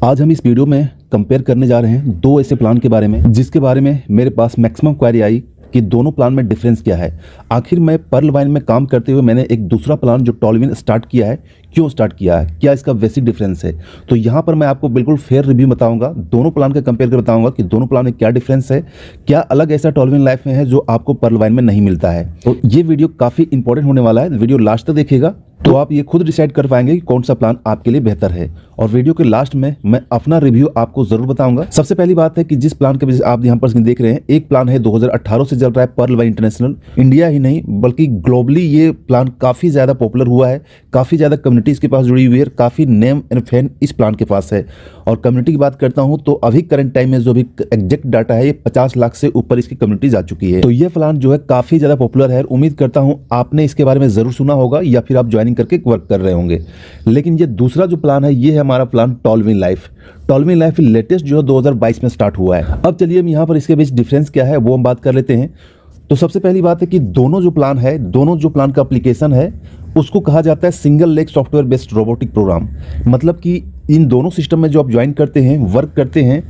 आज हम इस वीडियो में कंपेयर करने जा रहे हैं दो ऐसे प्लान के बारे में जिसके बारे में मेरे पास मैक्सिमम क्वेरी आई कि दोनों प्लान में डिफरेंस क्या है। आखिर मैं पर्ल वाइन में काम करते हुए मैंने एक दूसरा प्लान जो टॉलविन स्टार्ट किया है, क्यों स्टार्ट किया है, क्या इसका बेसिक डिफरेंस है। तो यहाँ पर मैं आपको बिल्कुल फेयर रिव्यू बताऊंगा, दोनों प्लान का कंपेयर कर बताऊंगा कि दोनों प्लान में क्या डिफरेंस है, क्या अलग ऐसा टॉलविन लाइफ में है जो आपको पर्ल वाइन में नहीं मिलता है। तो ये वीडियो काफ़ी इंपॉर्टेंट होने वाला है, वीडियो लास्ट तक देखिएगा तो आप ये खुद डिसाइड कर पाएंगे कि कौन सा प्लान आपके लिए बेहतर है। और वीडियो के लास्ट में मैं अपना रिव्यू आपको जरूर बताऊंगा। सबसे पहली बात है कि जिस प्लान के आप यहाँ पर देख रहे हैं, एक प्लान है 2018 से चल रहा है पर्ल वाइन इंटरनेशनल। इंडिया ही नहीं बल्कि ग्लोबली ये प्लान काफ़ी ज़्यादा पॉपुलर हुआ है, काफ़ी ज़्यादा कम्युनिटी इसके पास जुड़ी हुई है, काफ़ी नेम एंड फैन इस प्लान के पास है। और कम्युनिटी की बात करता हूँ तो अभी करंट टाइम में जो भी एग्जैक्ट डाटा है, ये 50 लाख से ऊपर इसकी कम्युनिटी जा चुकी है। तो ये प्लान जो है काफ़ी ज़्यादा पॉपुलर है। उम्मीद करता हूँ आपने इसके बारे में ज़रूर सुना होगा या फिर आप ज्वाइनिंग करके वर्क कर रहे होंगे। लेकिन ये दूसरा जो प्लान है, ये है हमारा प्लान टॉलविन लाइफ। टॉलविन लाइफ लेटेस्ट जो है 2022 में स्टार्ट हुआ है। अब चलिए हम यहाँ पर इसके बीच डिफरेंस क्या है वो हम बात कर लेते हैं। तो सबसे पहली बात है कि दोनों जो प्लान का एप्लीकेशन है उसको कहा जाता है single leg software based robotic program. मतलब कि इन दोनों सिस्टम में जो आप ज्वाइन करते हैं, वर्क करते हैं,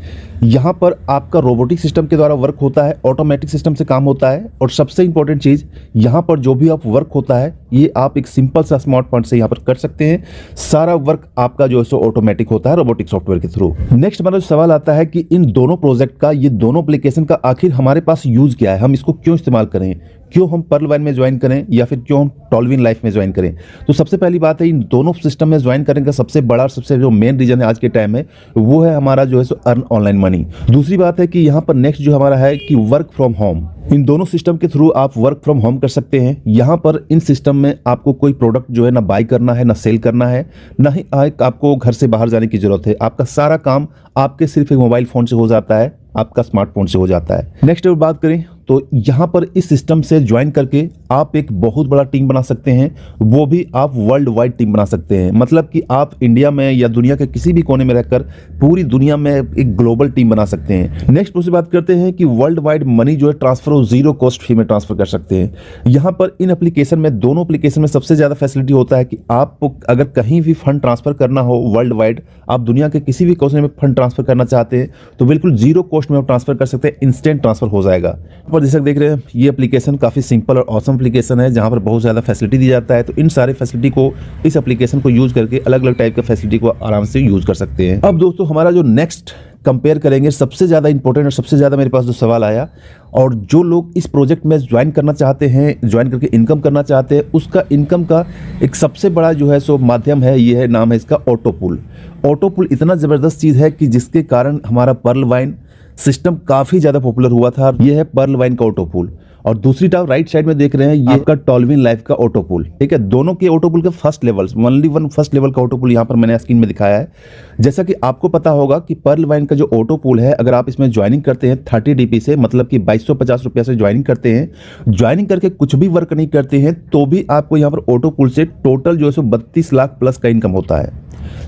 यहाँ पर आपका रोबोटिक सिस्टम के द्वारा वर्क होता है, ऑटोमेटिक सिस्टम से काम होता है। और सबसे इंपॉर्टेंट चीज़, यहाँ पर जो भी आप वर्क होता है ये आप एक सिंपल सा स्मार्टफोन से यहाँ पर कर सकते हैं। सारा वर्क आपका जो है सो ऑटोमेटिक होता है रोबोटिक सॉफ्टवेयर के थ्रू। नेक्स्ट हमारा जो सवाल आता है कि इन दोनों प्रोजेक्ट का, ये दोनों एप्लीकेशन का आखिर हमारे पास यूज़ क्या है, हम इसको क्यों इस्तेमाल करें, क्यों हम पर्ल वाइन में ज्वाइन करें या फिर क्यों हम टॉलविन लाइफ में ज्वाइन करें। तो सबसे पहली बात है, इन दोनों सिस्टम में ज्वाइन करने का सबसे बड़ा और सबसे जो मेन रीजन है आज के टाइम में, वो है हमारा जो है सो अर्न ऑनलाइन मनी। दूसरी बात है कि यहाँ पर नेक्स्ट जो हमारा है कि वर्क फ्रॉम होम। इन दोनों सिस्टम के थ्रू आप वर्क फ्रॉम होम कर सकते हैं। यहाँ पर इन सिस्टम में आपको कोई प्रोडक्ट जो है ना बाय करना है, ना सेल करना है, ना ही आपको घर से बाहर जाने की जरूरत है। आपका सारा काम आपके सिर्फ एक मोबाइल फोन से हो जाता है, आपका स्मार्टफोन से हो जाता है। नेक्स्ट अगर बात करें तो यहाँ पर इस सिस्टम से ज्वाइन करके आप एक बहुत बड़ा टीम बना सकते हैं, वो भी आप वर्ल्ड वाइड टीम बना सकते हैं। मतलब कि आप इंडिया में या दुनिया के किसी भी कोने में रहकर पूरी दुनिया में एक ग्लोबल टीम बना सकते हैं। नेक्स्ट उससे बात करते हैं कि वर्ल्ड वाइड मनी जो है ट्रांसफर हो जीरो कॉस्ट फी में ट्रांसफर कर सकते हैं। यहाँ पर इन एप्लीकेशन में, दोनों एप्लीकेशन में सबसे ज़्यादा फैसिलिटी होता है कि आप अगर कहीं भी फंड ट्रांसफर करना हो वर्ल्ड वाइड, आप दुनिया के किसी भी कोने में फंड ट्रांसफर करना चाहते हैं तो बिल्कुल जीरो कॉस्ट में आप ट्रांसफर कर सकते हैं, इंस्टेंट ट्रांसफर हो जाएगा। पर जैसे देख रहे हैं ये एप्लीकेशन काफ़ी सिंपल और ऑसम एप्लीकेशन है जहाँ पर बहुत ज़्यादा फैसिलिटी दी जाता है। तो इन सारे फैसिलिटी को, इस एप्लीकेशन को यूज़ करके अलग अलग टाइप का फैसिलिटी को आराम से यूज़ कर सकते हैं। अब दोस्तों हमारा जो नेक्स्ट कंपेयर करेंगे, सबसे ज़्यादा इंपॉर्टेंट और सबसे ज़्यादा मेरे पास जो सवाल आया, और जो लोग इस प्रोजेक्ट में ज्वाइन करना चाहते हैं, ज्वाइन करके इनकम करना चाहते हैं, उसका इनकम का एक सबसे बड़ा जो है सो माध्यम है, ये है, नाम है इसका ऑटोपूल। ऑटोपूल इतना ज़बरदस्त चीज़ है कि जिसके कारण हमारा पर्ल वाइन सिस्टम काफ़ी ज़्यादा पॉपुलर हुआ था। ये है पर्ल वाइन का ऑटोपूल। और दूसरी तरफ राइट साइड में देख रहे हैं, ये आपका टॉलविन लाइफ का ऑटोपूल। ठीक है, दोनों के ऑटोपूल के first level, only one first level का ऑटोपूल यहाँ पर मैंने स्क्रीन में दिखाया है। जैसा कि आपको पता होगा कि पर्ल वाइन का जो ऑटोपूल है, अगर आप इसमें ज्वाइनिंग करते हैं 30 DP से, मतलब कि 2250 रुपया से ज्वाइनिंग करते हैं, ज्वाइनिंग करके कुछ भी वर्क नहीं करते हैं, तो भी आपको यहाँ पर ऑटोपूल से टोटल जो है 32 लाख प्लस का इनकम होता है,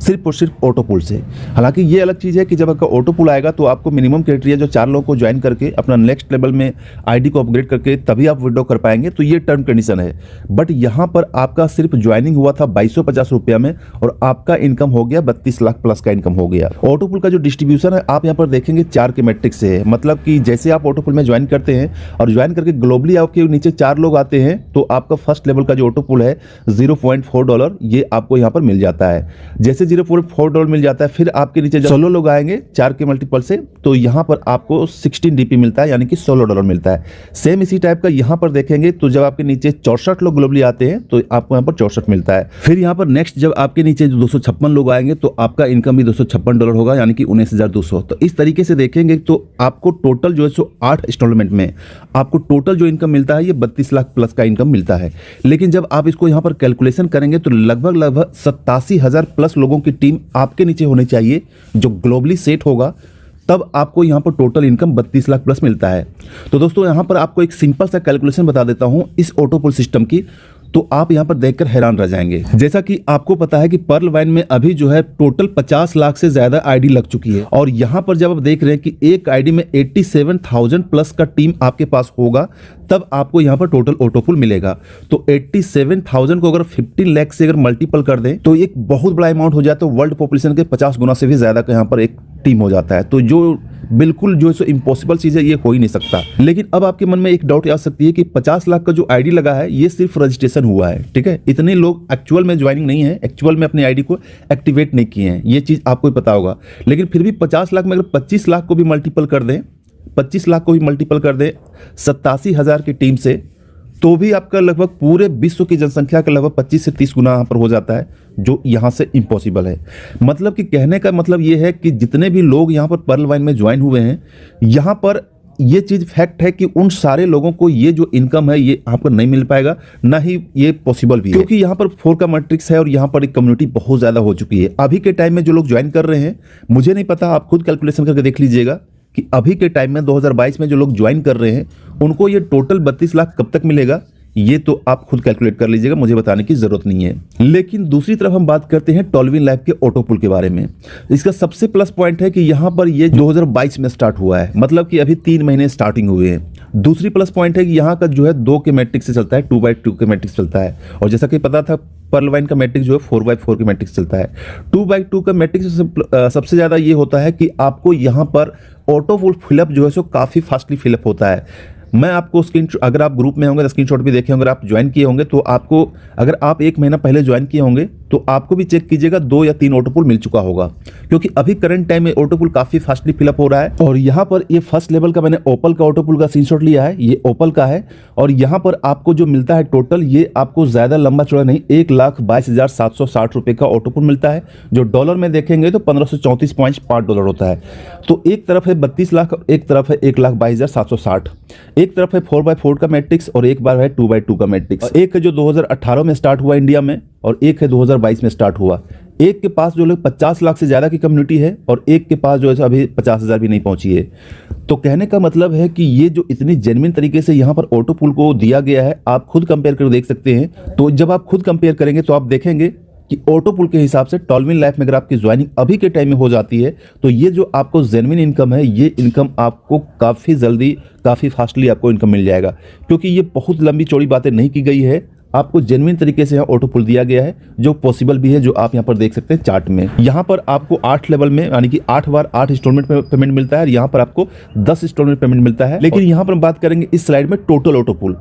सिर्फ और सिर्फ ऑटोपूल से। हालांकि ये अलग चीज़ है कि जब आपका ऑटोपूल आएगा तो आपको मिनिमम क्राइटेरिया जो 4 लोगों को ज्वाइन करके अपना नेक्स्ट लेवल में आईडी को अपग्रेड करके तभी आप विड्रॉ कर पाएंगे, तो ये टर्म कंडीशन है। बट यहाँ पर आपका सिर्फ ज्वाइनिंग हुआ था 2250 रुपया में और आपका इनकम हो गया 32 लाख प्लस का इनकम हो गया। ऑटोपूल का जो डिस्ट्रीब्यूशन है आप यहाँ पर देखेंगे 4 के मैट्रिक्स से है। मतलब कि जैसे आप ऑटोपूल में ज्वाइन करते हैं और ज्वाइन करके ग्लोबली आपके नीचे 4 लोग आते हैं तो आपका फर्स्ट लेवल का जो ऑटोपूल है $0.4 ये आपको यहाँ पर मिल जाता है। जैसे $0.4 मिल जाता है, फिर आपके नीचे जब 16 लोग आएंगे 4 के मल्टीपल से, तो यहाँ पर आपको 16 DP मिलता है, यानी कि $16 मिलता है। सेम इसी टाइप का यहाँ पर देखेंगे तो जब आपके नीचे 64 लोग ग्लोबली आते हैं तो आपको यहाँ पर 64 मिलता है। फिर यहाँ पर नेक्स्ट जब आपके नीचे 256 लोग आएंगे तो आपका इनकम भी $256 होगा, यानी कि 19,200। तो इस तरीके से देखेंगे तो आपको टोटल जो है सो 8 इंस्टॉलमेंट में आपको टोटल जो इनकम मिलता है ये 32 लाख प्लस का इनकम मिलता है। लेकिन जब आप इसको यहाँ पर कैलकुलेशन करेंगे तो लगभग 87,000 प्लस लोगों की टीम आपके नीचे होनी चाहिए जो ग्लोबली सेट होगा, तब आपको यहाँ पर टोटल इनकम 32 लाख प्लस मिलता है। तो दोस्तों यहाँ पर आपको एक सिंपल सा कैलकुलेशन बता देता हूँ इस ऑटोपूल सिस्टम की। तो आप यहाँ पर देखकर हैरान रह जाएंगे। जैसा कि आपको पता है कि पर्ल वाइन में अभी जो है टोटल 50 लाख से ज्यादा आईडी लग चुकी है, और यहाँ पर जब आप देख रहे हैं कि एक आईडी में 87,000 प्लस का टीम आपके पास होगा, तब आपको यहाँ पर टोटल ऑटोपुल मिलेगा। तो 87,000 को अगर 15 लाख से अगर मल्टीपल कर दें तो एक बहुत बड़ा अमाउंट हो जाए, तो वर्ल्ड पॉपुलेशन के 50 गुना से भी ज्यादा का यहाँ पर एक टीम हो जाता है। तो जो बिल्कुल जो है इम्पॉसिबल चीज है, ये हो ही नहीं सकता। लेकिन अब आपके मन में एक डाउट आ सकती है कि 50 लाख का जो आईडी लगा है ये सिर्फ रजिस्ट्रेशन हुआ है, ठीक है, इतने लोग एक्चुअल में ज्वाइनिंग नहीं है, एक्चुअल में अपनी आईडी को एक्टिवेट नहीं किए हैं, ये चीज आपको ही पता होगा। लेकिन फिर भी 50 लाख में अगर 25 लाख को भी मल्टीपल कर दें, 25 लाख को भी मल्टीपल कर दें 87,000 की टीम से, तो भी आपका लगभग पूरे विश्व की जनसंख्या का लगभग 25 से 30 गुना यहाँ पर हो जाता है, जो यहाँ से इम्पॉसिबल है। मतलब कि कहने का मतलब ये है कि जितने भी लोग यहाँ पर पर्ल वाइन में ज्वाइन हुए हैं, यहाँ पर ये चीज़ फैक्ट है कि उन सारे लोगों को ये जो इनकम है ये आपको नहीं मिल पाएगा, ना ही ये पॉसिबल भी है, क्योंकि यहाँ पर 4 का मैट्रिक्स है और यहाँ पर एक कम्युनिटी बहुत ज़्यादा हो चुकी है। अभी के टाइम में जो लोग ज्वाइन कर रहे हैं, मुझे नहीं पता, आप खुद कैलकुलेशन करके देख लीजिएगा कि अभी के टाइम में 2022 में जो लोग ज्वाइन कर रहे हैं उनको ये टोटल 32 लाख कब तक मिलेगा, ये तो आप खुद कैलकुलेट कर लीजिएगा, मुझे बताने की जरूरत नहीं है। लेकिन दूसरी तरफ हम बात करते हैं टोल्विन लैब के ऑटोपुल के बारे में। इसका सबसे प्लस पॉइंट है कि यहाँ पर ये 2022 में स्टार्ट हुआ है, मतलब कि अभी 3 महीने स्टार्टिंग हुए हैं। दूसरी प्लस पॉइंट है कि यहाँ का जो है 2 के मैट्रिक्स से चलता है, 2x2 के मैट्रिक्स चलता है, और जैसा कि पता था पर्ल वाइन का मैट्रिक्स जो है 4x4 के मैट्रिक्स चलता है। 2x2 का मैट्रिक्स सबसे ज्यादा ये होता है कि आपको यहाँ पर ऑटोपुल फिलअप जो है सो काफी फास्टली फिलअप होता है। मैं आपको अगर आप ग्रुप में होंगे तो स्क्रीनशॉट भी देखे होंगे, अगर आप ज्वाइन किए होंगे तो आपको, अगर आप 1 महीना पहले ज्वाइन किए होंगे तो आपको भी चेक कीजिएगा 2 या 3 ऑटोपुल मिल चुका होगा, क्योंकि अभी करंट टाइम में ऑटोपुल काफी फास्टली फिलअप हो रहा है। और यहाँ पर ये फर्स्ट लेवल का मैंने ओपल का ऑटोपुल का स्क्रीनशॉट लिया है, ये ओपल का है, और यहाँ पर आपको जो मिलता है टोटल, ये आपको ज्यादा लंबा चौड़ा नहीं, 1,22,760 रुपए का ऑटोपुल मिलता है, जो डॉलर में देखेंगे तो $1534.5 होता है। तो एक तरफ है 32 लाख और एक तरफ है 1,22,760। एक तरफ है 4x4 का मैट्रिक्स और एक बार है 2x2 का मैट्रिक्स। एक है जो 2018 में स्टार्ट हुआ इंडिया में, और एक है 2022 में स्टार्ट हुआ। एक के पास जो लोग 50 लाख से ज्यादा की कम्युनिटी है, और एक के पास जो है अभी 50,000 भी नहीं पहुंची है। तो कहने का मतलब है कि ये जो इतनी जेन्युइन तरीके से यहाँ पर ऑटोपुल को दिया गया है, आप खुद कंपेयर कर देख सकते हैं। तो जब आप खुद कंपेयर करेंगे तो आप देखेंगे कि ऑटोपुल के हिसाब से टोल्विन लाइफ में अगर आपकी ज्वाइनिंग अभी के टाइम में हो जाती है, तो ये जो आपको जेन्युइन इनकम है, ये इनकम आपको काफ़ी जल्दी, काफ़ी फास्टली आपको इनकम मिल जाएगा, क्योंकि ये बहुत लंबी चौड़ी बातें नहीं की गई है, आपको जेन्युइन तरीके से यहाँ ऑटोपुल दिया गया है, जो पॉसिबल भी है, जो आप यहाँ पर देख सकते हैं चार्ट में। यहाँ पर आपको 8 लेवल में, यानी कि 8 बार 8 इंस्टॉलमेंट में पेमेंट मिलता है, और यहाँ पर आपको 10 इंस्टॉलमेंट पेमेंट मिलता है। लेकिन यहाँ पर हम बात करेंगे इस स्लाइड में टोटल ऑटोपुल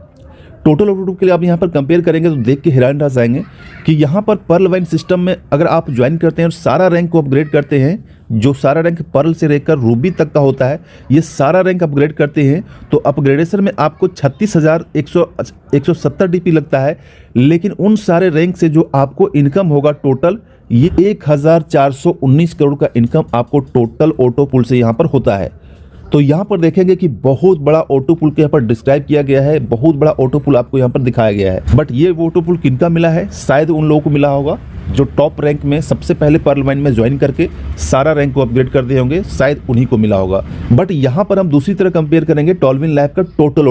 के लिए आप यहाँ पर कंपेयर करेंगे तो देख के हैरान रह जाएंगे कि यहाँ पर पर्ल वाइन सिस्टम में अगर आप ज्वाइन करते हैं और सारा रैंक को अपग्रेड करते हैं, जो सारा रैंक पर्ल से लेकर रूबी तक का होता है, ये सारा रैंक अपग्रेड करते हैं, तो अपग्रेडेशन में आपको 36,170 डीपी लगता है। लेकिन उन सारे रैंक से जो आपको इनकम होगा टोटल, ये 1,419 करोड़ का इनकम आपको टोटल ऑटोपुल से यहाँ पर होता है। तो यहाँ पर देखेंगे कि बहुत बड़ा ऑटोपुल के यहाँ पर डिस्क्राइब किया गया है, बहुत बड़ा ऑटोपुल आपको यहाँ पर दिखाया गया है। बट ये ऑटोपुल किनका मिला है? शायद उन लोगों को मिला होगा जो टॉप रैंक में सबसे पहले पर्ल वाइन में ज्वाइन करके सारा रैंक को अपग्रेड कर दिए होंगे, शायद उन्हीं को मिला होगा। बट यहाँ पर हम दूसरी तरह कंपेयर करेंगे टोल्विन लैब का टोटल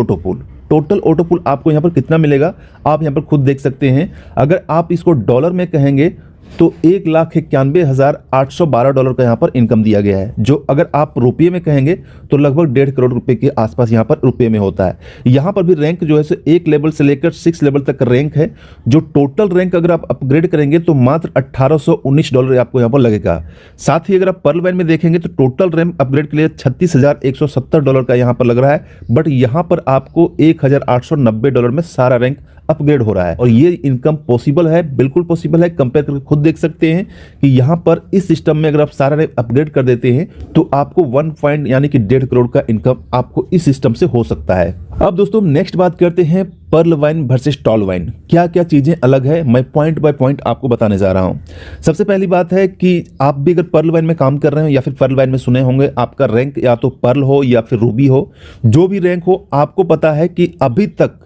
ऑटोपुल आपको यहाँ पर कितना मिलेगा, आप यहाँ पर खुद देख सकते हैं। अगर आप इसको डॉलर में कहेंगे तो $1,91,812 का यहाँ पर इनकम दिया गया है, जो अगर आप रुपये में कहेंगे तो लगभग 1.5 करोड़ रुपए के आसपास यहाँ पर रुपये में होता है। यहाँ पर भी रैंक जो है सो 1 लेवल से लेकर 6 लेवल तक का रैंक है, जो टोटल रैंक अगर आप अपग्रेड करेंगे तो मात्र $1,819 आपको यहाँ पर लगेगा। साथ ही अगर आप पर्ल वाइन में देखेंगे तो टोटल रैंक अपग्रेड के लिए $36,170 का यहाँ पर लग रहा है, बट यहाँ पर आपको $1,890 में सारा रैंक अपग्रेड हो रहा है। और ये इनकम पॉसिबल है, बिल्कुल पॉसिबल है, कंपेयर करके खुद देख सकते हैं कि यहाँ पर इस सिस्टम में अगर आप सारा रैंक अपग्रेड कर देते हैं तो आपको 1 यानी कि 1.5 करोड़ का इनकम आपको इस सिस्टम से हो सकता है। अब दोस्तों नेक्स्ट बात करते हैं pearl wine versus tall wine, क्या क्या चीजें अलग है, मैं पॉइंट बाय पॉइंट आपको बताने जा रहा हूं। सबसे पहली बात है कि आप भी अगर पर्ल वाइन में काम कर रहे हो या फिर पर्ल वाइन में सुने होंगे, आपका रैंक या तो पर्ल हो या फिर रूबी हो, जो भी रैंक हो, आपको पता है कि अभी तक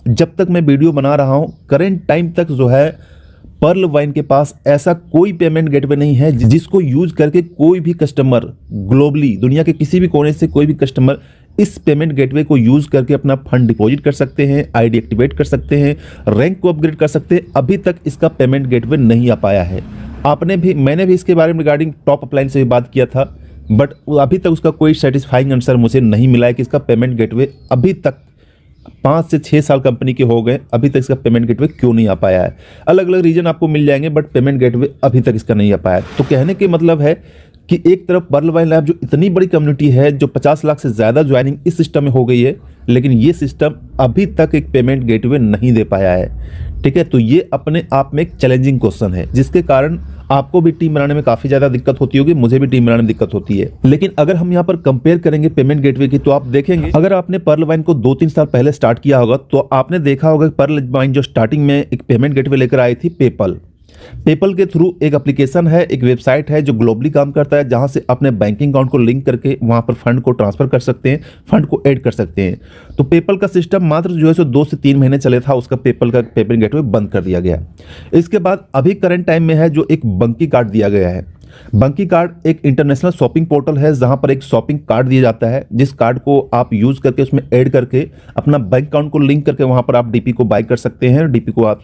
जब तक मैं वीडियो बना रहा हूं, करेंट टाइम तक जो है पर्ल वाइन के पास ऐसा कोई पेमेंट गेटवे नहीं है जिसको यूज करके कोई भी कस्टमर ग्लोबली दुनिया के किसी भी कोने से कोई भी कस्टमर इस पेमेंट गेटवे को यूज करके अपना फंड डिपॉजिट कर सकते हैं, आईडी एक्टिवेट कर सकते हैं, रैंक को अपग्रेड कर सकते हैं। अभी तक इसका पेमेंट गेटवे नहीं आ पाया है। मैंने भी इसके बारे में रिगार्डिंग टॉप अपलाइन से भी बात किया था, बट अभी तक उसका कोई सेटिस्फाइंग आंसर मुझे नहीं मिला है कि इसका पेमेंट गेटवे अभी तक 5 से 6 साल कंपनी के हो गए, अभी तक इसका पेमेंट गेटवे क्यों नहीं आ पाया है। अलग अलग रीजन आपको मिल जाएंगे, बट पेमेंट गेटवे अभी तक इसका नहीं आ पाया। तो कहने के मतलब है कि एक तरफ पर्ल वाइन लैब जो इतनी बड़ी कम्युनिटी है, जो 50 लाख से ज़्यादा ज्वाइनिंग इस सिस्टम में हो गई है, लेकिन ये सिस्टम अभी तक एक पेमेंट गेटवे नहीं दे पाया है। ठीक है, तो ये अपने आप में एक चैलेंजिंग क्वेश्चन है, जिसके कारण आपको भी टीम बनाने में काफ़ी ज़्यादा दिक्कत होती होगी, मुझे भी टीम बनाने में दिक्कत होती है। लेकिन अगर हम यहाँ पर कंपेयर करेंगे पेमेंट गेटवे की, तो आप देखेंगे अगर आपने पर्ल वाइन को 2-3 साल पहले स्टार्ट किया होगा तो आपने देखा होगा पर्ल वाइन जो स्टार्टिंग में एक पेमेंट गेटवे लेकर आई थी पेपल के थ्रू एक एप्लीकेशन है, एक वेबसाइट है जो ग्लोबली काम करता है, जहां से अपने बैंकिंग अकाउंट को लिंक करके वहां पर फंड को ट्रांसफर कर सकते हैं, फंड को ऐड कर सकते हैं। तो पेपल का सिस्टम मात्र जो है सो 2 से 3 महीने चले था, उसका पेपल का पेमेंट गेटवे बंद कर दिया गया। इसके बाद अभी करंट टाइम में है जो एक बंकी कार्ड दिया गया है। बंकी कार्ड एक इंटरनेशनल शॉपिंग पोर्टल है, जहां पर एक शॉपिंग कार्ड दिया जाता है, जिस कार्ड को आप यूज करके उसमें ऐड करके अपना बैंक अकाउंट को लिंक करके वहां पर आप डीपी को बाय कर सकते हैं, डीपी को आप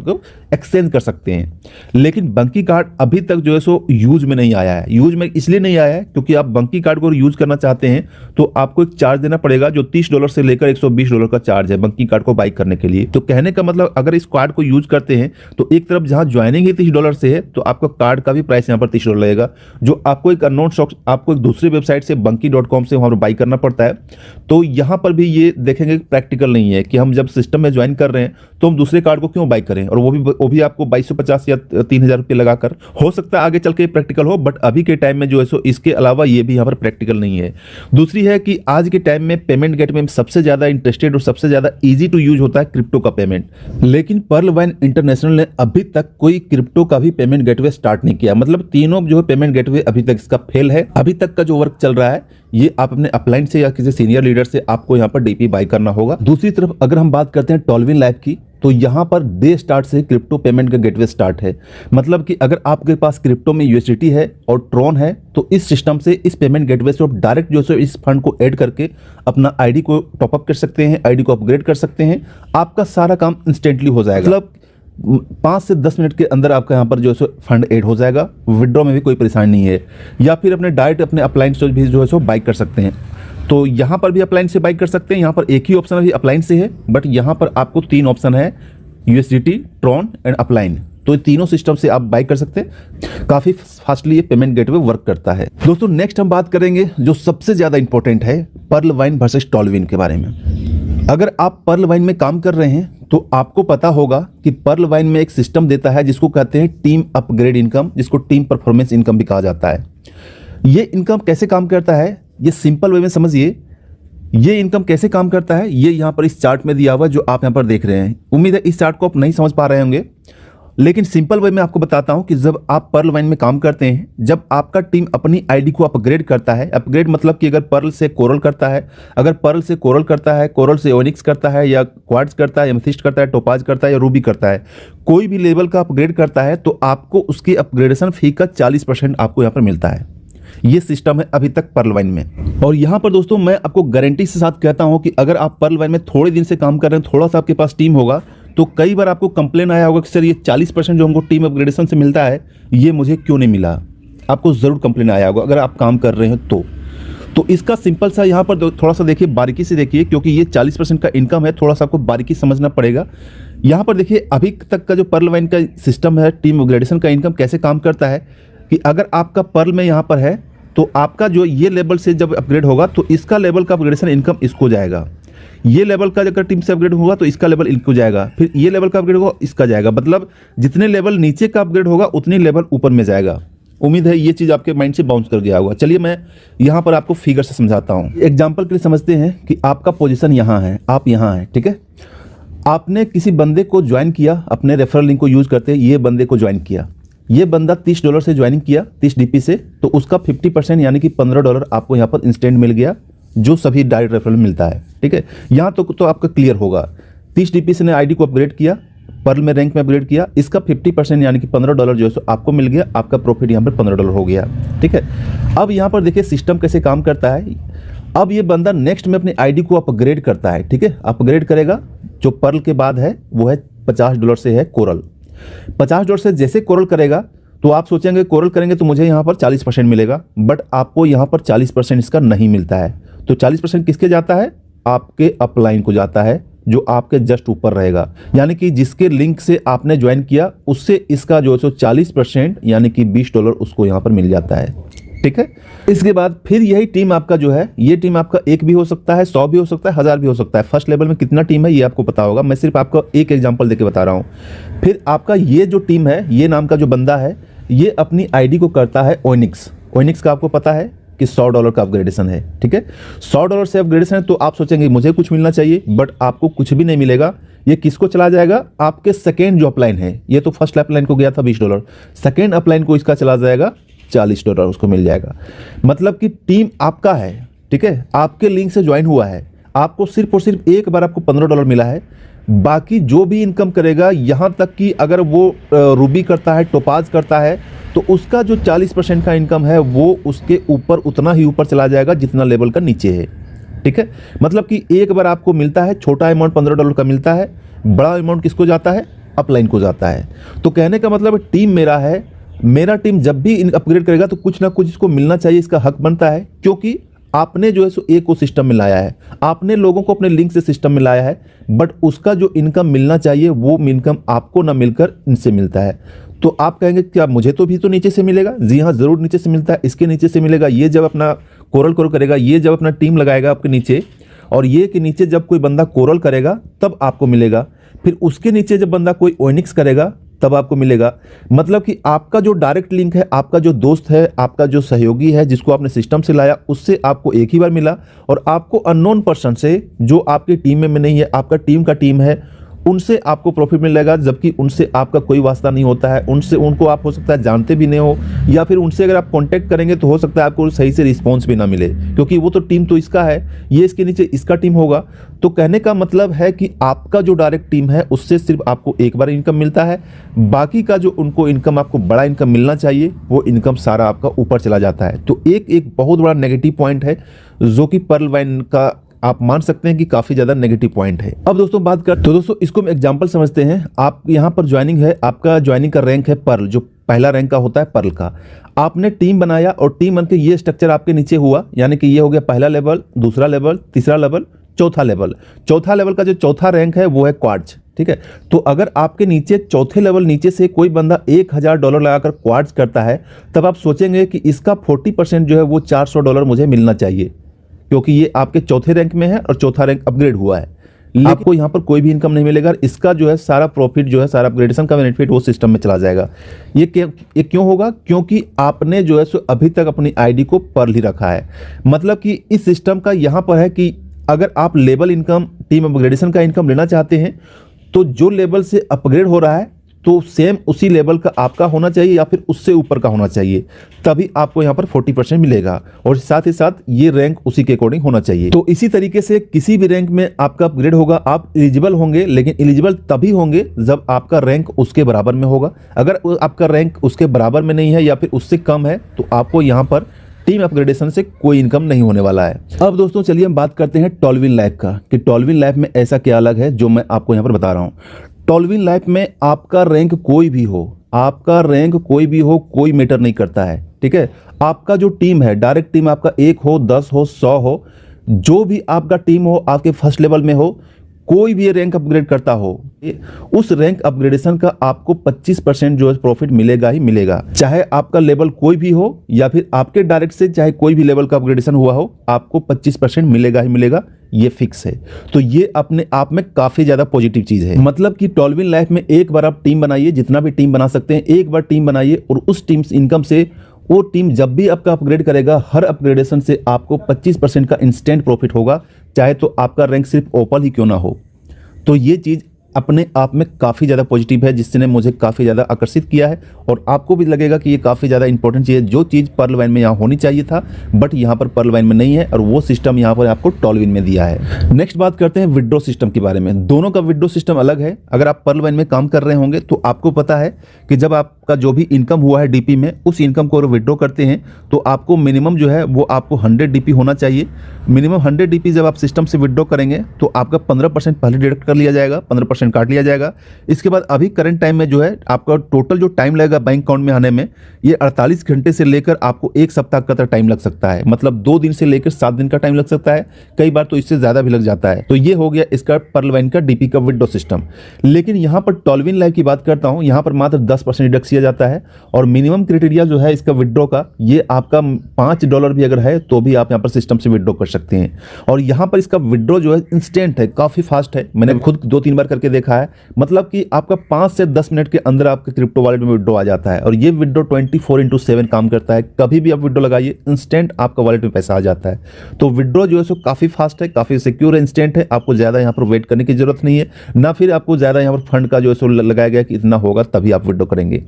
एक्सचेंज कर सकते हैं। लेकिन बंकी कार्ड अभी तक जो है सो यूज में नहीं आया है। यूज में इसलिए नहीं आया है क्योंकि आप बंकी कार्ड को यूज करना चाहते हैं तो आपको एक चार्ज देना पड़ेगा, जो $30 से लेकर $120 का चार्ज है बंकी कार्ड को बाय करने के लिए। तो कहने का मतलब अगर इस कार्ड को यूज करते हैं तो एक तरफ जहां ज्वाइनिंग ही $30 से है, तो आपका कार्ड का भी प्राइस यहाँ पर $30 लगेगा, जो आपको एक अननोन स्टॉक आपको एक दूसरी वेबसाइट से बंकी.com से वहां पर बाई करना पड़ता है। तो यहां पर भी ये देखेंगे प्रैक्टिकल नहीं है कि हम जब सिस्टम में ज्वाइन कर रहे हैं तो हम दूसरे कार्ड को क्यों बाई करें, और वो भी आपको 2250 या 3000 रुपये लगाकर। हो सकता है आगे चल के प्रैक्टिकल हो, बट अभी के टाइम में जो है सो इसके अलावा ये भी यहाँ पर प्रैक्टिकल नहीं है। दूसरी है कि आज के टाइम में पेमेंट गेटवे में सबसे ज्यादा इंटरेस्टेड और सबसे ज्यादा ईजी टू यूज होता है क्रिप्टो का पेमेंट, लेकिन पर्ल वाइन इंटरनेशनल ने अभी तक कोई क्रिप्टो का भी पेमेंट गेटवे स्टार्ट नहीं किया। मतलब तीनों जो है पेमेंट गेटवे अभी तक इसका फेल है। अभी तक का जो वर्क चल रहा है ये आप अपने अपलाइन से या किसी सीनियर लीडर से आपको यहाँ पर डीपी बाय करना होगा। दूसरी तरफ अगर हम बात करते हैं टॉलविन लैब की, तो यहाँ पर डे स्टार्ट से क्रिप्टो पेमेंट का गेटवे स्टार्ट है। मतलब कि अगर आपके पास क्रिप्टो में यूएसडीटी है और ट्रॉन है, तो इस सिस्टम से इस पेमेंट गेटवे से आप डायरेक्ट जो है इस फंड को ऐड करके अपना आईडी को टॉपअप कर सकते हैं, आईडी को अपग्रेड कर सकते हैं। आपका सारा काम इंस्टेंटली हो जाएगा। मतलब 5 से 10 मिनट के अंदर आपका यहाँ पर जो है सो फंड ऐड हो जाएगा। विड्रॉ में भी कोई परेशानी नहीं है, या फिर अपने डायरेक्ट अपने अपलाइन से भी जो है सो बाई कर सकते हैं। तो यहाँ पर भी अपलाइन से बाई कर सकते हैं। यहाँ पर एक ही ऑप्शन अभी अपलाइन से है, बट यहाँ पर आपको 3 ऑप्शन है, यूएसडीटी, ट्रॉन एंड अपलाइन। तो तीनों सिस्टम से आप बाई कर सकते हैं। काफ़ी फास्टली ये पेमेंट गेटवे वर्क करता है। दोस्तों नेक्स्ट हम बात करेंगे जो सबसे ज़्यादा इंपॉर्टेंट है, पर्ल वाइन वर्सेस टॉलविन के बारे में। अगर आप पर्ल वाइन में काम कर रहे हैं तो आपको पता होगा कि पर्ल वाइन में एक सिस्टम देता है जिसको कहते हैं टीम अपग्रेड इनकम, जिसको टीम परफॉर्मेंस इनकम भी कहा जाता है। ये इनकम कैसे काम करता है, ये सिंपल वे में समझिए। ये इनकम कैसे काम करता है ये यहाँ पर इस चार्ट में दिया हुआ है जो आप यहाँ पर देख रहे हैं। उम्मीद है इस चार्ट को आप नहीं समझ पा रहे होंगे, लेकिन सिंपल वे में आपको बताता हूं कि जब आप पर्ल वाइन में काम करते हैं, जब आपका टीम अपनी आईडी को अपग्रेड करता है, अपग्रेड मतलब कि अगर पर्ल से कोरल करता है, अगर पर्ल से कोरल करता है, कोरल से ओनिक्स करता है, या क्वार्ट्ज करता है, एमेथिस्ट करता है, टोपाज करता है, या रूबी करता है, कोई भी लेवल का अपग्रेड करता है, तो आपको उसकी अपग्रेडेशन फी का 40% आपको यहाँ पर मिलता है। ये सिस्टम है अभी तक पर्ल वाइन में। और यहाँ पर दोस्तों मैं आपको गारंटी के साथ कहता हूँ कि अगर आप पर्ल वाइन में थोड़े दिन से काम कर रहे हैं, थोड़ा सा आपके पास टीम होगा, तो कई बार आपको कंप्लेन आया होगा कि सर ये 40% जो हमको टीम अपग्रेडेशन से मिलता है ये मुझे क्यों नहीं मिला। आपको ज़रूर कंप्लेन आया होगा अगर आप काम कर रहे हैं तो इसका सिंपल सा यहाँ पर थोड़ा सा देखिए, बारीकी से देखिए, क्योंकि ये 40% का इनकम है, थोड़ा सा आपको बारीकी समझना पड़ेगा। यहाँ पर देखिए अभी तक का जो पर्ल वाइन का सिस्टम है, टीम अपग्रेडेशन का इनकम कैसे काम करता है कि अगर आपका पर्ल में यहाँ पर है तो आपका जो ये लेवल से जब अपग्रेड होगा तो इसका लेवल का अपग्रेडेशन इनकम इसको जाएगा। ये लेवल का अगर टीम से अपग्रेड होगा तो इसका लेवल इनको जाएगा, फिर ये लेवल का अपग्रेड होगा इसका जाएगा। मतलब जितने लेवल नीचे का अपग्रेड होगा उतनी लेवल ऊपर में जाएगा। उम्मीद है ये चीज़ आपके माइंड से बाउंस कर गया होगा। चलिए मैं यहाँ पर आपको फिगर से समझाता हूँ। एग्जाम्पल के लिए समझते हैं कि आपका पोजीशन यहाँ है, आप यहाँ हैं, ठीक है। आपने किसी बंदे को ज्वाइन किया, अपने रेफरल लिंक को यूज़ करते ये बंदे को ज्वाइन किया। ये बंदा $30 से ज्वाइनिंग किया, 30 डीपी से, तो उसका 50% यानी कि $15 आपको यहाँ पर इंस्टेंट मिल गया, जो सभी डायरेक्ट रेफरल मिलता है, ठीक है। यहाँ तो आपका क्लियर होगा। 30 डीपी से ने आईडी को अपग्रेड किया, पर्ल में रैंक में अपग्रेड किया, इसका 50% यानी कि $15 जो है सो आपको मिल गया, आपका प्रॉफिट यहाँ पर $15 हो गया। ठीक है, अब यहाँ पर देखिए सिस्टम कैसे काम करता है। अब ये बंदा नेक्स्ट में अपनी आईडी को अपग्रेड करता है। ठीक है, अपग्रेड करेगा, जो पर्ल के बाद है वो है $50 से है कोरल। $50 से जैसे कोरल करेगा तो आप सोचेंगे कोरल करेंगे तो मुझे यहाँ पर 40% मिलेगा, बट आपको यहाँ पर 40% इसका नहीं मिलता है। तो 40% किसके जाता है? आपके अपलाइन को जाता है, जो आपके जस्ट ऊपर रहेगा, यानी कि जिसके लिंक से आपने ज्वाइन किया उससे इसका जो है 40% यानी कि $20 उसको यहाँ पर मिल जाता है। ठीक है, इसके बाद फिर यही टीम आपका जो है, ये टीम आपका 1 भी हो सकता है, 100 भी हो सकता है, 1000 भी हो सकता है। फर्स्ट लेवल में कितना टीम है ये आपको पता होगा, मैं सिर्फ आपको एक एग्जांपल देके बता रहा हूँ। फिर आपका ये जो टीम है, ये नाम का जो बंदा है, ये अपनी आईडी को करता है ओनिक्स। ओनिक्स का आपको पता है कि $100 का अपग्रेडेशन है। ठीक है, $100 से अपग्रेडेशन है तो आप सोचेंगे मुझे कुछ मिलना चाहिए, बट आपको कुछ भी नहीं मिलेगा। ये किसको चला जाएगा? आपके सेकेंड जो अपलाइन है, ये तो फर्स्ट अपलाइन को गया था $20, सेकेंड अपलाइन को इसका चला जाएगा $40 उसको मिल जाएगा। मतलब कि टीम आपका है। ठीक है, आपके लिंक से ज्वाइन हुआ है, आपको सिर्फ और सिर्फ एक बार आपको $15 मिला है। बाकी जो भी इनकम करेगा, यहाँ तक कि अगर वो रूबी करता है, टोपाज करता है, तो उसका जो 40% का इनकम है वो उसके ऊपर उतना ही ऊपर चला जाएगा जितना लेवल का नीचे है। ठीक है, मतलब कि एक बार आपको मिलता है, छोटा अमाउंट $15 का मिलता है, बड़ा अमाउंट किसको जाता है? अपलाइन को जाता है। तो कहने का मतलब टीम मेरा है, मेरा टीम जब भी अपग्रेड करेगा तो कुछ ना कुछ इसको मिलना चाहिए, इसका हक बनता है, क्योंकि आपने जो है सो एक को सिस्टम में लाया है, आपने लोगों को अपने लिंक से सिस्टम में लाया है, बट उसका जो इनकम मिलना चाहिए वो इनकम आपको ना मिलकर इनसे मिलता है। तो आप कहेंगे क्या मुझे तो भी तो नीचे से मिलेगा? जी हाँ, ज़रूर नीचे से मिलता है, इसके नीचे से मिलेगा। ये जब अपना कोरल करेगा, ये जब अपना टीम लगाएगा आपके नीचे, और ये के नीचे जब कोई बंदा कोरल करेगा तब आपको मिलेगा। फिर उसके नीचे जब बंदा कोई ओनिक्स करेगा तब आपको मिलेगा। मतलब कि आपका जो डायरेक्ट लिंक है, आपका जो दोस्त है, आपका जो सहयोगी है, जिसको आपने सिस्टम से लाया, उससे आपको एक ही बार मिला, और आपको अननोन पर्सन से जो आपकी टीम में नहीं है, आपका टीम का टीम है, उनसे आपको प्रॉफिट मिलेगा, जबकि उनसे आपका कोई वास्ता नहीं होता है। उनको आप हो सकता है जानते भी नहीं हो, या फिर उनसे अगर आप कांटेक्ट करेंगे तो हो सकता है आपको सही से रिस्पॉन्स भी ना मिले, क्योंकि वो तो टीम तो इसका है, ये इसके नीचे इसका टीम होगा। तो कहने का मतलब है कि आपका जो डायरेक्ट टीम है उससे सिर्फ आपको एक बार इनकम मिलता है, बाकी का जो उनको इनकम, आपको बड़ा इनकम मिलना चाहिए, वो इनकम सारा आपका ऊपर चला जाता है। तो एक बहुत बड़ा नेगेटिव पॉइंट है जो कि पर्ल वाइन का आप मान सकते हैं कि काफ़ी ज़्यादा नेगेटिव पॉइंट है। अब दोस्तों बात कर, तो दोस्तों इसको हम एग्जांपल समझते हैं। आप यहाँ पर ज्वाइनिंग है, आपका ज्वाइनिंग का रैंक है पर्ल, जो पहला रैंक का होता है पर्ल का। आपने टीम बनाया और टीम बन के ये स्ट्रक्चर आपके नीचे हुआ, यानी कि ये हो गया पहला लेवल, दूसरा लेवल, तीसरा लेवल, चौथा लेवल। चौथा लेवल का जो चौथा रैंक है वो है क्वार्ट्ज। ठीक है, तो अगर आपके नीचे चौथे लेवल नीचे से कोई बंदा $1000 लगाकर क्वार्ट्ज करता है, तब आप सोचेंगे कि इसका 40% जो है वो $400 मुझे मिलना चाहिए, क्योंकि ये आपके चौथे रैंक में है और चौथा रैंक अपग्रेड हुआ है। आपको यहाँ पर कोई भी इनकम नहीं मिलेगा, इसका जो है सारा प्रॉफिट जो है, सारा अपग्रेडेशन का बेनिफिट वो सिस्टम में चला जाएगा। ये क्यों होगा? क्योंकि आपने जो है सो अभी तक अपनी आईडी को पर्ल ही रखा है। मतलब कि इस सिस्टम का यहाँ पर है कि अगर आप लेवल इनकम, टीम अपग्रेडेशन का इनकम लेना चाहते हैं, तो जो लेवल से अपग्रेड हो रहा है तो सेम उसी लेवल का आपका होना चाहिए या फिर उससे ऊपर का होना चाहिए, तभी आपको यहाँ पर 40% मिलेगा, और साथ ही साथ ये रैंक उसी के अकॉर्डिंग होना चाहिए। तो इसी तरीके से किसी भी रैंक में आपका अपग्रेड होगा, आप एलिजिबल होंगे, लेकिन एलिजिबल तभी होंगे जब आपका रैंक उसके बराबर में होगा। अगर आपका रैंक उसके बराबर में नहीं है या फिर उससे कम है, तो आपको यहाँ पर टीम अपग्रेडेशन से कोई इनकम नहीं होने वाला है। अब दोस्तों चलिए हम बात करते हैं टॉलविन लाइफ का, कि टॉलविन लाइफ में ऐसा क्या अलग है जो मैं आपको यहाँ पर बता रहा हूँ। टॉलविन लाइफ में आपका रैंक कोई भी हो, आपका रैंक कोई भी हो, कोई मैटर नहीं करता है। ठीक है, आपका जो टीम है, डायरेक्ट टीम आपका 1 हो, 10 हो, 100 हो, जो भी आपका टीम हो, आपके फर्स्ट लेवल में हो, कोई भी रैंक अपग्रेड करता हो, उस रैंक अपग्रेडेशन का आपको 25% जो है प्रॉफिट मिलेगा ही मिलेगा। चाहे आपका लेवल कोई भी हो या फिर आपके डायरेक्ट से चाहे कोई भी लेवल का अपग्रेडेशन हुआ हो, आपको 25% मिलेगा ही मिलेगा, ये फिक्स है। तो ये अपने आप में काफ़ी ज़्यादा पॉजिटिव चीज़ है। मतलब कि टॉलविन लाइफ में एक बार आप टीम बनाइए, जितना भी टीम बना सकते हैं, एक बार टीम बनाइए, और उस टीम इनकम से वो टीम जब भी आपका अपग्रेड करेगा, हर अपग्रेडेशन से आपको 25% का इंस्टेंट प्रॉफिट होगा, चाहे तो आपका रैंक सिर्फ ओपल ही क्यों ना हो। तो ये चीज़ अपने आप में काफ़ी ज़्यादा पॉजिटिव है, जिसने मुझे काफ़ी ज़्यादा आकर्षित किया है और आपको भी लगेगा कि ये काफ़ी ज़्यादा इंपॉर्टेंट चीज़ है, जो चीज़ पर्ल वाइन में यहाँ होनी चाहिए था बट यहाँ पर पर्ल वाइन में नहीं है, और वो सिस्टम यहाँ पर आपको टॉलविन में दिया है। नेक्स्ट बात करते हैं विड्रॉ सिस्टम के बारे में। दोनों का विड्रॉ सिस्टम अलग है। अगर आप पर्ल वाइन में काम कर रहे होंगे तो आपको पता है कि जब आपका जो भी इनकम हुआ है डीपी में, उस इनकम को विड्रॉ करते हैं तो आपको मिनिमम जो है वो आपको 100 डीपी होना चाहिए। मिनिमम 100 डीपी जब आप सिस्टम से विड्रॉ करेंगे तो आपका 15% पहले डिडक्ट कर लिया जाएगा, 15% काट लिया जाएगा। इसके बाद अभी करंट टाइम में जो है आपका टोटल जो टाइम लगेगा बैंक अकाउंट में आने में, ये 48 घंटे से लेकर आपको 1 सप्ताह का टाइम लग सकता है। मतलब 2 दिन से लेकर 7 दिन का टाइम लग सकता है, कई बार तो इससे ज़्यादा भी लग जाता है। तो ये हो गया इसका पर्ल वाइन का डीपी का विड्रॉ सिस्टम। लेकिन यहाँ पर टॉलविन लाइव की बात करता हूँ, यहाँ पर मात्र 10% डिडक्ट किया जाता है और मिनिमम क्राइटेरिया जो है इसका विड्रॉ का, ये आपका $5 भी अगर है तो भी आप यहाँ पर सिस्टम से विड्रॉ कर सकते हैं। और यहाँ पर इसका विड्रॉ जो है इंस्टेंट है, काफ़ी फास्ट है। मैंने खुद 2-3 बार करके देखा है। मतलब कि आपका 5 से 10 मिनट के अंदर आपके क्रिप्टो वॉलेट में विड्रॉ आ जाता है और ये विड्रॉ 24/7 काम करता है। कभी भी आप विड्रॉ लगाइए, इंस्टेंट आपका वॉलेट में पैसा आ जाता है। तो विड्रॉ जो है सो काफ़ी फास्ट है, काफ़ी सिक्योर है, इंस्टेंट है। आपको ज़्यादा यहाँ पर वेट करने की जरूरत नहीं है, ना फिर आपको ज़्यादा यहाँ पर फंड का जो है सो लगाया गया कि इतना होगा तभी आप विड्रॉ करेंगे।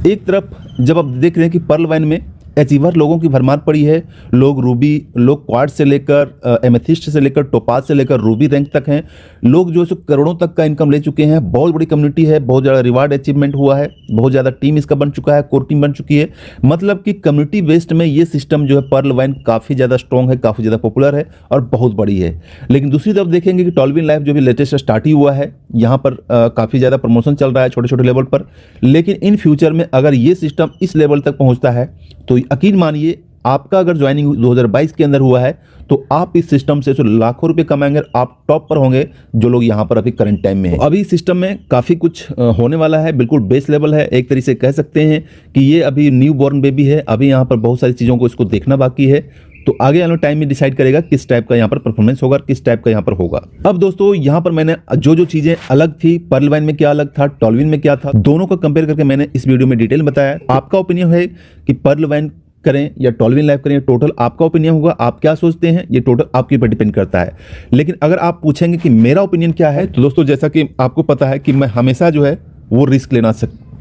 एक तरफ जब आप देख रहे हैं कि पर्ल वाइन में अचीवर लोगों की भरमार पड़ी है, लोग रूबी, लोग क्वार्ट्ज से लेकर एमेथिस्ट से लेकर टोपाज से लेकर रूबी रैंक तक हैं। लोग जो है करोड़ों तक का इनकम ले चुके हैं। बहुत बड़ी कम्युनिटी है, बहुत ज़्यादा रिवार्ड अचीवमेंट हुआ है, बहुत ज़्यादा टीम इसका बन चुका है, कोर टीम बन चुकी है। मतलब कि कम्युनिटी बेस्ड में ये सिस्टम जो है पर्ल वाइन काफ़ी ज़्यादा स्ट्रॉन्ग है, काफ़ी ज़्यादा पॉपुलर है और बहुत बड़ी है। लेकिन दूसरी तरफ देखेंगे कि टॉलविन लाइव जो भी लेटेस्ट स्टार्ट ही हुआ है, यहाँ पर काफ़ी ज़्यादा प्रमोशन चल रहा है छोटे छोटे लेवल पर। लेकिन इन फ्यूचर में अगर ये सिस्टम इस लेवल तक पहुँचता है तो यकीन मानिए, आपका अगर ज्वाइनिंग 2022 के अंदर हुआ है तो आप इस सिस्टम से तो लाखों रुपए कमाएंगे, आप टॉप पर होंगे जो लोग यहाँ पर अभी करंट टाइम में हैं। अभी सिस्टम में काफ़ी कुछ होने वाला है, बिल्कुल बेस लेवल है। एक तरीके से कह सकते हैं कि ये अभी न्यू बॉर्न बेबी है, अभी यहाँ पर बहुत सारी चीज़ों को इसको देखना बाकी है। तो आगे वाले टाइम में डिसाइड करेगा किस टाइप का यहाँ पर परफॉर्मेंस होगा, किस टाइप का यहाँ पर होगा। अब दोस्तों यहाँ पर मैंने जो चीज़ें अलग थी, पर्ल वाइन में क्या अलग था, टॉलविन में क्या था, दोनों को कंपेयर करके मैंने इस वीडियो में डिटेल बताया। आपका ओपिनियन है कि पर्ल वाइन करें या टॉलविन लाइव करें, टोटल आपका ओपिनियन होगा। आप क्या सोचते हैं ये टोटल आपके ऊपर डिपेंड करता है। लेकिन अगर आप पूछेंगे कि मेरा ओपिनियन क्या है, तो दोस्तों जैसा कि आपको पता है कि मैं हमेशा जो है वो रिस्क लेना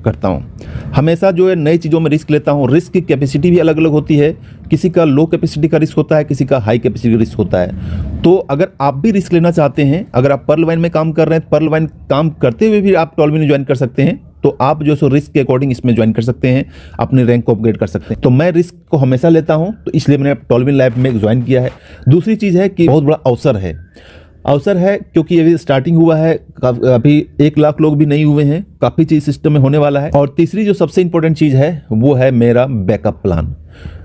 करता हूँ, हमेशा जो है नई चीज़ों में रिस्क लेता हूँ। रिस्क की कैपेसिटी भी अलग अलग होती है, किसी का लो कैपेसिटी का रिस्क होता है, किसी का हाई कैपेसिटी का रिस्क होता है। तो अगर आप भी रिस्क लेना चाहते हैं, अगर आप पर्ल वाइन में काम कर रहे हैं, पर्ल वाइन काम करते हुए भी आप टॉलविन ज्वाइन कर सकते हैं, तो आप जो सो रिस्क के अकॉर्डिंग इसमें ज्वाइन कर सकते हैं, अपने रैंक को अपग्रेड कर सकते हैं। तो मैं रिस्क को हमेशा लेता हूं, तो इसलिए मैंने टॉलविन लाइव में ज्वाइन किया है। दूसरी चीज़ है कि बहुत बड़ा अवसर है क्योंकि अभी स्टार्टिंग हुआ है, अभी 1 लाख लोग भी नहीं हुए हैं, काफ़ी चीज़ सिस्टम में होने वाला है। और तीसरी जो सबसे इंपॉर्टेंट चीज़ है वो है मेरा बैकअप प्लान।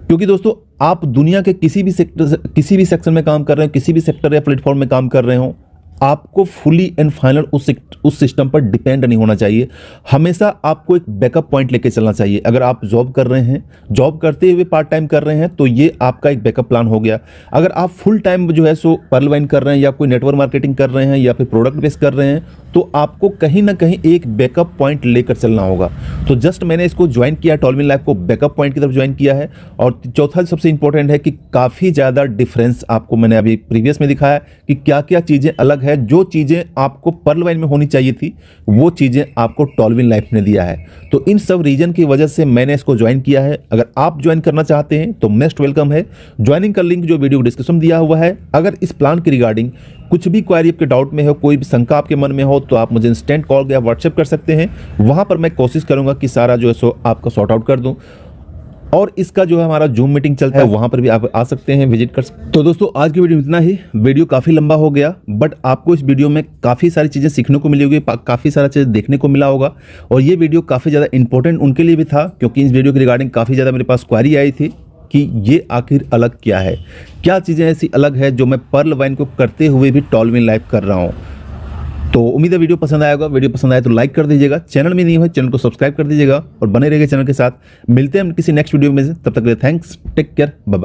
क्योंकि दोस्तों आप दुनिया के किसी भी सेक्शन में काम कर रहे हो, किसी भी सेक्टर या प्लेटफॉर्म में काम कर रहे हो, आपको फुली एंड फाइनल उस सिस्टम पर डिपेंड नहीं होना चाहिए। हमेशा आपको एक बैकअप पॉइंट लेके चलना चाहिए। अगर आप जॉब कर रहे हैं, जॉब करते हुए पार्ट टाइम कर रहे हैं, तो ये आपका एक बैकअप प्लान हो गया। अगर आप फुल टाइम जो है सो पर्ल वाइन कर रहे हैं या कोई नेटवर्क मार्केटिंग कर रहे हैं या फिर प्रोडक्ट बेस कर रहे हैं, तो आपको कहीं ना कहीं एक बैकअप पॉइंट लेकर चलना होगा। तो जस्ट मैंने इसको ज्वाइन किया, टॉलविन लाइव को बैकअप पॉइंट की तरफ ज्वाइन किया है। और चौथा सबसे इंपॉर्टेंट है कि काफ़ी ज़्यादा डिफरेंस आपको मैंने अभी प्रीवियस में दिखाया कि क्या क्या चीज़ें अलग है। जो चीज़ें आपको पर्ल वाइन में होनी चाहिए थी, वो चीज़ें आपको टॉलविन लाइव ने दिया है। तो इन सब रीजन की वजह से मैंने इसको ज्वाइन किया है। अगर आप ज्वाइन करना चाहते हैं तो मोस्ट वेलकम है। ज्वाइनिंग का लिंक जो वीडियो डिस्क्रिप्शन में दिया हुआ है। अगर इस प्लान के रिगार्डिंग कुछ भी क्वेरी आपके डाउट में हो, कोई भी शंका आपके मन में हो, तो आप मुझे इंस्टेंट कॉल या व्हाट्सएप कर सकते हैं। वहाँ पर मैं कोशिश करूँगा कि सारा जो है सो आपका सॉर्ट आउट कर दूँ। और इसका जो है हमारा जूम मीटिंग चलता है, वहाँ पर भी आप आ सकते हैं, विजिट कर सकते हैं। तो दोस्तों आज की वीडियो में इतना ही। वीडियो काफ़ी लंबा हो गया, बट आपको इस वीडियो में काफ़ी सारी चीज़ें सीखने को मिली होगी, काफ़ी सारा चीज़ देखने को मिला होगा। और ये वीडियो काफ़ी ज़्यादा इंपॉर्टेंट उनके लिए भी था, क्योंकि इस वीडियो के रिगार्डिंग काफ़ी ज़्यादा मेरे पास क्वेरी आई थी कि ये आखिर अलग क्या है, क्या चीज़ें ऐसी अलग है जो मैं पर्ल वाइन को करते हुए भी टॉलविन लाइव कर रहा हूँ। तो उम्मीद है वीडियो पसंद आया होगा। वीडियो पसंद आए तो लाइक कर दीजिएगा, चैनल में नहीं है चैनल को सब्सक्राइब कर दीजिएगा और बने रहिएगा चैनल के साथ। मिलते हैं हम किसी नेक्स्ट वीडियो में से, तब तक के लिए thanks, take care, bye bye.